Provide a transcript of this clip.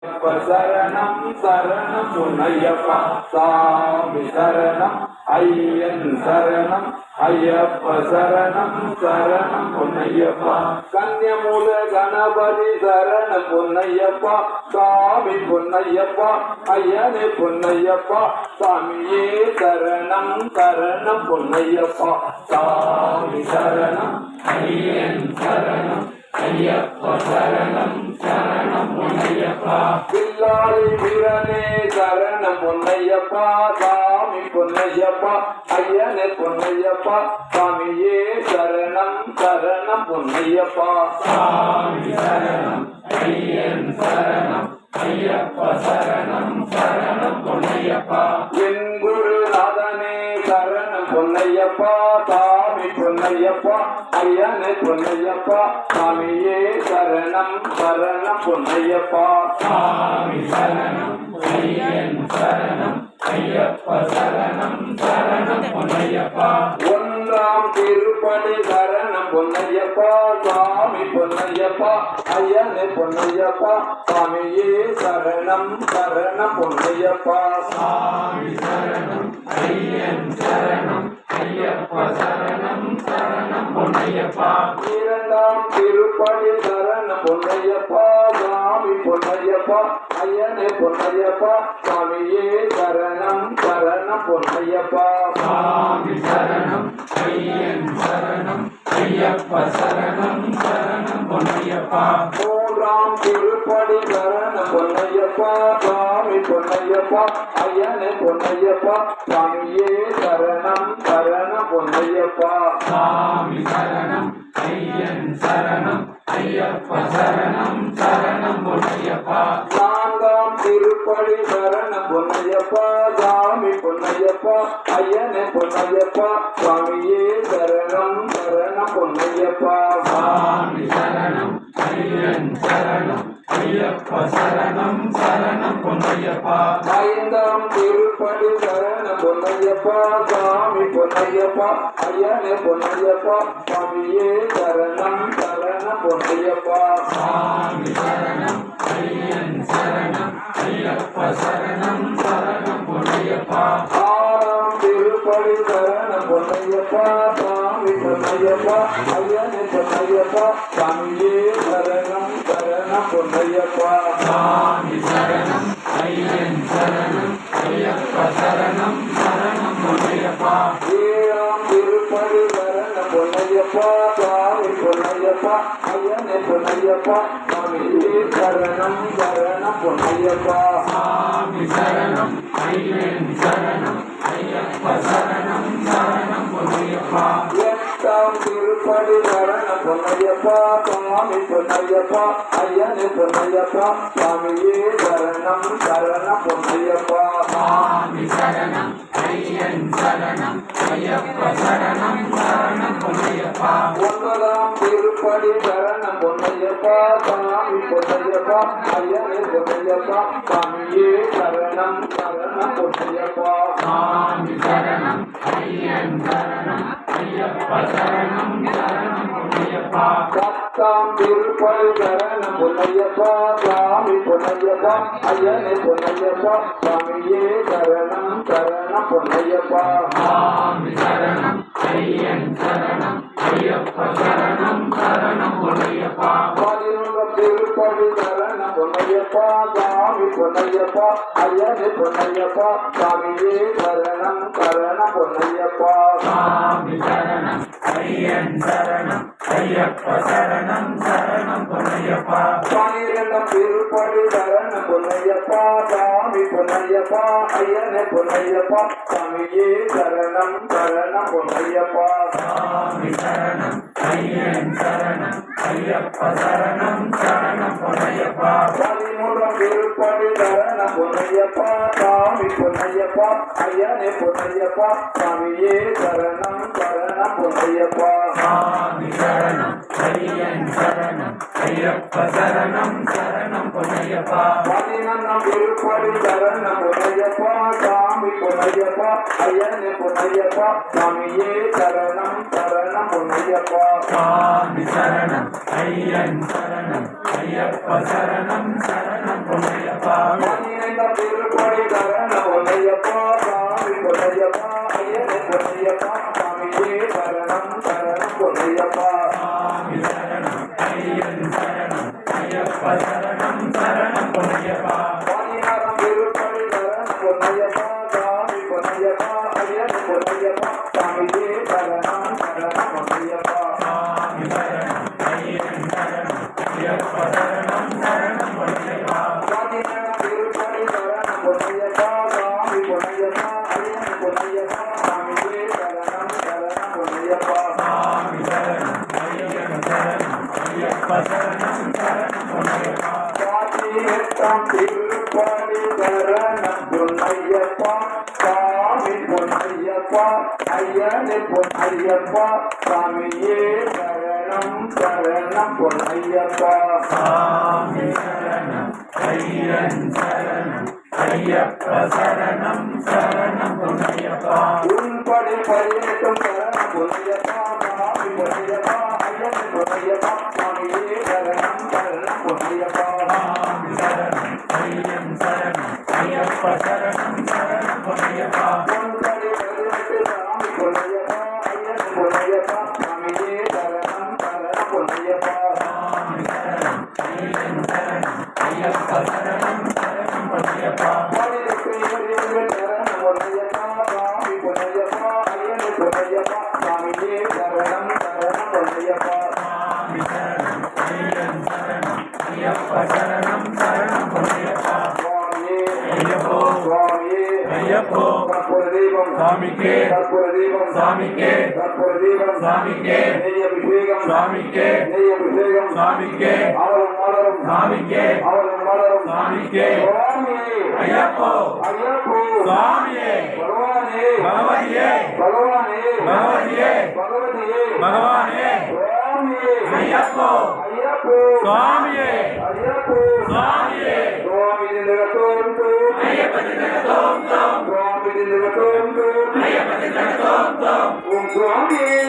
சரணம் சரணம் பொன்னையப்பா சாமி சரணம் ஐயன் சரணம் ஐயப்ப சரணம் சரணம் பொன்னையப்பா கன்னியமூல கணபதி சரணம் பொன்னையப்பா சாமி பொன்னையப்பா ஐயனே பொன்னையப்பா சாமியே சரணம் சரணம் பொன்னையப்பா சாமி சரணம் ஐயன் சரணம் ஐயப்ப சரணம் சரணம் பொன்னையப்பா பில்லாளி வீரனே சரணம் பொன்னையப்பா சாமி பொன்னையப்பா ஐயனே பொன்னையப்பா சாமியே சரணம் சரணம் பொன்னையப்பா சாமி சரணம் ஐயன் சரணம் ஐயப்ப சரணம் சரணம் பொன்னையப்பா என் குருநாதனே சரணம் பொன்னையப்பா சாமி பொன்னையப்பா ஐயனே பொன்னையப்பா சாமியே சரணம் சரணம் பொன்னையப்பா சாமி சரணம் ஐயன் சரணம் ஐயப்ப சரணம் சரணம் பொன்னையப்பா ஒன்றாம் திருப்படி சரணம் பொன்னையப்பா சாமி பொன்னையப்பா ஐயனே பொன்னையப்பா சாமியே சரணம் சரணம் பொன்னையப்பா சாமி சரணம் ஐயன் சரணம் ஐயப்ப சரணம் சரணம் பொன்னையப்பா இரண்டாம் திருப்படி சரணம் பொன்னையப்பா சாமி பொன்னையப்பா ஐயனே பொன்னையப்பா சாமியே சரணம் சரணம் பொன்னையப்பா சாமி சரணம் ஐயன் சரணம் ஐயப்ப சரணம் சரணம் பொன்னையப்பா மூன்றாம் திருப்படி சரணம் பொன்னையப்பா சாமி பொன்னையப்பா ஐயனே பொன்னையப்பா சாமியே சரணம் சரணம் பொன்னையப்பா சாமி சரணம் ஐயன் சரணம் ஐயப்ப சரணம் சரணம் பொன்னையப்பா நான்காம் திருப்படி சரணம் பொன்னையப்பா சாமி பொன்னையப்பா ஐயனே பொன்னையப்பா சாமியே சரணம் சரணம் பொன்னையப்பா சாமி சரணம் ஐயன் சரணம் ஐயப்ப சரணம் சரணம் பொன்னையப்பா ஐந்தாம் திருப்படி சரணம் பொன்னையப்பா சாமி பொன்னையப்பா ஐயனே பொன்னையப்பா சாமியே சரணம் சரணம் பொன்னையப்பா சாமி சரணம் ஐயன் சரணம் ஐயப்ப சரணம் சரணம் பொன்னையப்பா ஆறாம் திருப்படி சரணம் பொன்னையப்பா சாமி பொன்னையப்பா ஐயனே பொன்னையப்பா சாமியே சரணம் சரணம் பொன்னையப்பா சாமி சரணம் ஐயன் சரணம் ஐயப்ப சரணம் சரணம் பொன்னையப்பா ஏழாம் திருப்படி சரணம் பொன்னையப்பா சாமி பொன்னையப்பா ஐயனே பொன்னையப்பா சாமியே சரணம் சரணம் பொன்னையப்பா சாமி சரணம் ஐயன் சரணம் ஐயப்ப சரணம் சரணம் பொன்னையப்பா எட்டாம் திருப்படி சரணம் பொன்னையப்பா சாமி பொன்னையப்பா ஐயனே பொன்னையப்பா சாமியே சரணம் சரணம் பொன்னையப்பா சாமி சரணம் ஐயன் சரணம் ஐயப்ப சரணம் சரணம் பொன்னையப்பா ஒன்பதாம் திருப்படி சரணம் பொன்னையப்பா சாமி பொன்னையப்பா ஐயனே பொன்னையப்பா சாமியே சரணம் சரணம் பொன்னையப்பா சாமி சரணம் ஐயன் சரணம் ஐயப்ப சரணம் சரணம் பொன்னையப்பா பத்தாம் திருப்படி சரணம் பொன்னையப்பா சாமி பொன்னையப்பா ஐயனே பொன்னையப்பா சாமியே சரணம் சரணம் பொன்னையப்பா சாமி சரணம் ஐயன் சரணம் ஐயப்ப சரணம் சரணம் பொன்னையப்பா பதினொன்றாம் திருப்படி சரணம் பொன்னையப்பா சாமி பொன்னையப்பா ஐயனே பொன்னையப்பா சாமியே சரணம் சரணம் பொன்னையப்பா சாமி சரணம் ஐயன் சரணம் ஐயப்ப சரணம் சரணம் பொன்னையப்பா பன்னிரண்டாம் திருப்படி சரணம் பொன்னையப்பா சாமி பொன்னையப்பா ஐயனே பொன்னையப்பா சாமியே சரணம் சரணம் பொன்னையப்பா சாமி சரணம் ஐயன் சரணம் ஐயப்ப சரணம் சரணம் பொன்னையப்பா பதிமூன்றாம் திருப்படி சரணம் பொன்னையப்பா சாமி பொன்னையப்பா ஐயனே பொன்னையப்பா சாமியே சரணம் சரணம் பொன்னையப்பா சாமி சரணம் ஐயன் சரணம் ஐயப்ப சரணம் சரணம் பொன்னையப்பா பதினொன்றாம் திருப்படி சரணம் பொன்னையப்பா சாமி பொன்னையப்பா ஐயனே பொன்னையப்பா சாமியே சரணம் சரணம் பொன்னையப்பா சாமி சரணம் ஐயன் சரணம் ஐயப்ப சரணம் சரணம் பொன்னையப்பா பொன்னையப்பா நினைந்த திருப்படி சரணம் பொன்னையப்பா சாமி பொன்னையப்பா ஐயனே பொன்னையப்பா சாமியே சரணம் சரணம் பொன்னையப்பா சாமி சரணம் ஐயன் சரணம் ஐயப்ப சரணம் சரணம் பொன்னையப்பா பதினாறாம் திருப்படி சரணம் பொன்னையப்பா சாமி பொன்னையப்பா ஐயனே பொன்னையப்பா சாமியே சரணம் சரணம் பொன்னையப்பா சாமி சரணம் ஐயன் சரணம் ஐயப்ப சரணம் சரணம் பொன்னையப்பா பதினேழாம் திருப்படி சரணம் பொன்னையப்பா சாமி பொன்னையப்பா ஐயனே பொன்னையப்பா சாமியே சரணம் சரணம் பொன்னையப்பா சாமி சரணம் ஐயன் சரணம் ஐயப்ப சரணம் சரணம் பொன்னையப்பா பதினெட்டாம் திருப்படி சரணம் பொன்னையப்பா சாமி பொன்னையப்பா ஐயனே பொன்னையப்பா சாமியே சரணம் சரணம் பொன்னையப்பா சாமி சரணம் ஐயன் சரணம் ஐயப்ப சரணம் சரணம் பொன்னையப்பா உன்படி பதினெட்டும் சரணம் பொன்னையப்பா சாமி பொன்னையப்பா ஐயனே பொன்னையப்பா சாமியே சரணம் சரணம் பொன்னையப்பா சாமி சரணம் ஐயன் சரணம் ஐயப்ப சரணம் சரணம் பொன்னையப்பா உன்படி பதினெட்டு சாமி பொன்னையப்பா ஐயனே பொன்னையப்பா சாமியே சரணம் சரணம் பொன்னையப்பா சாமி சரணம் ஐயன் சரணம் ஐயப்ப சரணம் சரணம் பொன்னையப்பா பதினெட்டு சரணம் பொன்னையப்பா சாமி பொன்னையப்பா ஐயனே பொன்னையப்பா சாமியே சரணம் சரணம் பொன்னையப்பா சாமி சரணம் ஐயன் சரணம் ஐயப்ப சரணம் சரணம் பொன்னையப்பா சுவாமியே ஐயப்போ சுவாமியே ஐயப்போ கற்பூர தீபம் சாமிக்கே கற்பூர தீபம் சாமிக்கே கற்பூர தீபம் சாமிக்கே நெய் அபிஷேகம் சாமிக்கே நெய் அபிஷேகம் சாமிக்கே அவரும் மலரும் சாமிக்கே அவரும் மலரும் சாமிக்கே சுவாமியே ஐயப்போ ஐயப்போ சுவாமியே பகவானே பகவதியே பகவானே பகவதியே பகவதியே பகவானே சுவாமியே ஐயப்போ ஐயப்போ சுவாமியே ஐயப்போ சுவாமியே சுவாமி நிலத்தோன்று தோம் தோம் சுவாமி நிலத்தோன்று தோம் தோம் ஓம் சுவாமியே